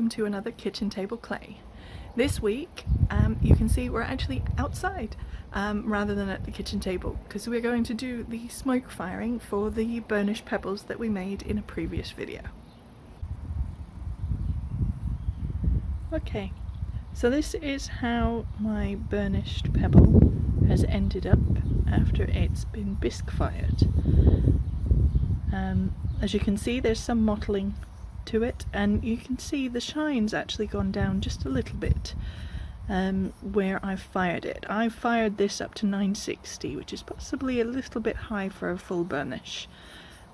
welcome to another kitchen table clay. This week you can see we're actually outside rather than at the kitchen table because we're going to do the smoke firing for the burnished pebbles that we made in a previous video. Okay, so this is how my burnished pebble has ended up after it's been bisque fired. As you can see, there's some mottling to it, and you can see the shine's actually gone down just a little bit where I've fired it. I've fired this up to 960, which is possibly a little bit high for a full burnish.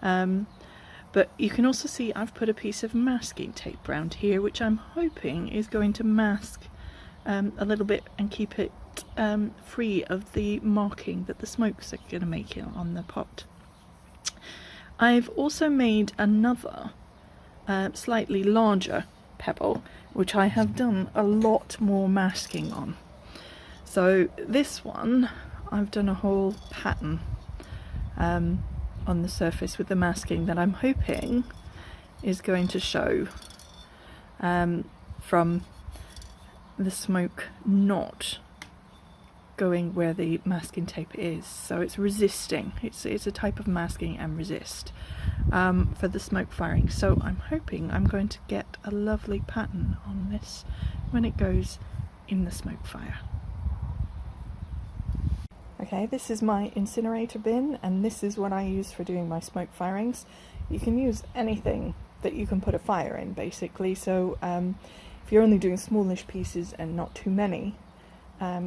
But you can also see I've put a piece of masking tape around here, which I'm hoping is going to mask a little bit and keep it free of the marking that the smokes are going to make on the pot. I've also made another slightly larger pebble, which I have done a lot more masking on. So this one I've done a whole pattern on the surface with the masking that I'm hoping is going to show from the smoke not going where the masking tape is. So it's resisting, it's a type of masking and resist for the smoke firing. So I'm hoping I'm going to get a lovely pattern on this when it goes in the smoke fire. Okay, this is my incinerator bin, and this is what I use for doing my smoke firings. You can use anything that you can put a fire in, basically. So if you're only doing smallish pieces and not too many,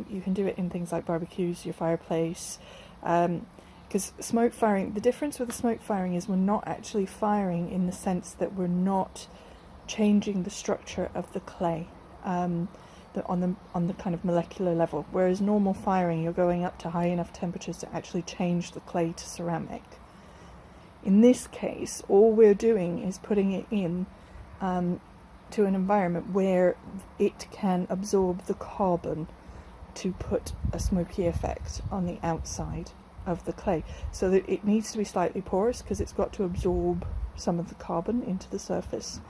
you can do it in things like barbecues, your fireplace, because smoke firing, the difference with the smoke firing is we're not actually firing in the sense that we're not changing the structure of the clay on the kind of molecular level, whereas normal firing you're going up to high enough temperatures to actually change the clay to ceramic. In this case, all we're doing is putting it in to an environment where it can absorb the carbon to put a smoky effect on the outside of the clay. So that it needs to be slightly porous because it's got to absorb some of the carbon into the surface,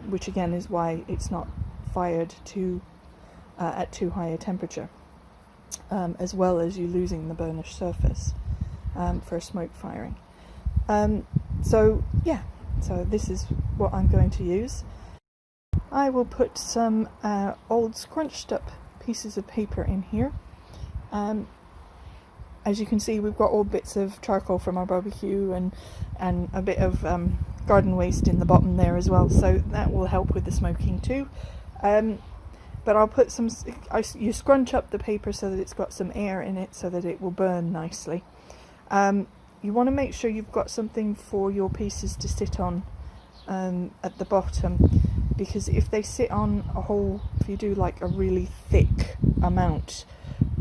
which again is why it's not fired at too high a temperature, as well as you losing the burnished surface for smoke firing. So yeah, so this is what I'm going to use. I will put some old scrunched up pieces of paper in here. As you can see, we've got old bits of charcoal from our barbecue and a bit of garden waste in the bottom there as well, so that will help with the smoking too. But I'll put some, you scrunch up the paper so that it's got some air in it so that it will burn nicely. You want to make sure you've got something for your pieces to sit on at the bottom, because if they sit on a whole, if you do like a really thick amount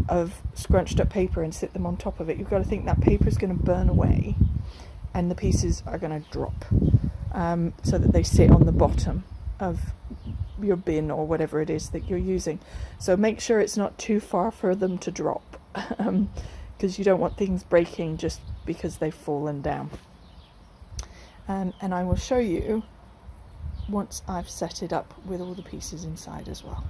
of scrunched up paper and sit them on top of it, you've got to think that paper is going to burn away and the pieces are going to drop, so that they sit on the bottom of your bin or whatever it is that you're using. So make sure it's not too far for them to drop, because you don't want things breaking just because they've fallen down. And I will show you once I've set it up with all the pieces inside as well.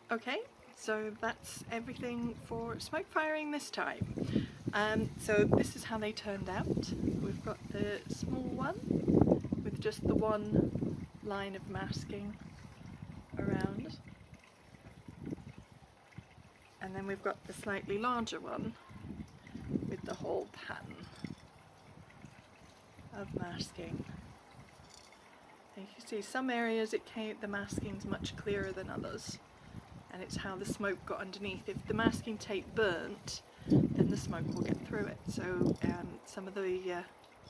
Okay, so that's everything for smoke firing this time. So this is how they turned out. We've got the small one with just the one line of masking around, and then we've got the slightly larger one with the whole pattern of masking. And you can see some areas the masking's much clearer than others, and it's how the smoke got underneath. If the masking tape burnt, then the smoke will get through it, so some of the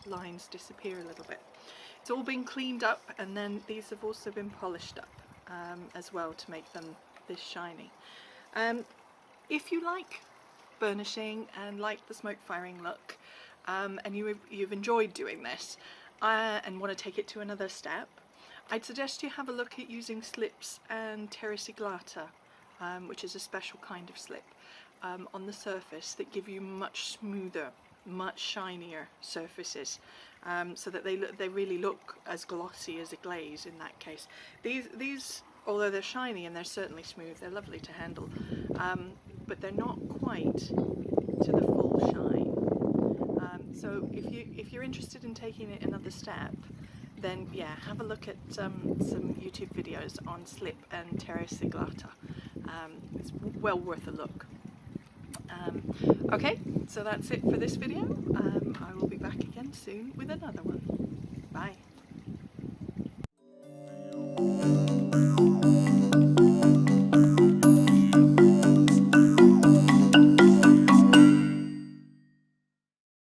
lines disappear a little bit. It's all been cleaned up, and then these have also been polished up as well to make them this shiny. If you like burnishing and like the smoke firing look, and you've enjoyed doing this and want to take it to another step, I'd suggest you have a look at using slips and terraciglata, which is a special kind of slip on the surface that give you much smoother, much shinier surfaces, so that they really look as glossy as a glaze in that case. These, although they're shiny and they're certainly smooth, they're lovely to handle, but they're not quite to the full shine. So if you're interested in taking it another step, then yeah, have a look at some YouTube videos on slip and terraciglata. It's well worth a look. Okay, so that's it for this video. I will be back again soon with another one. Bye.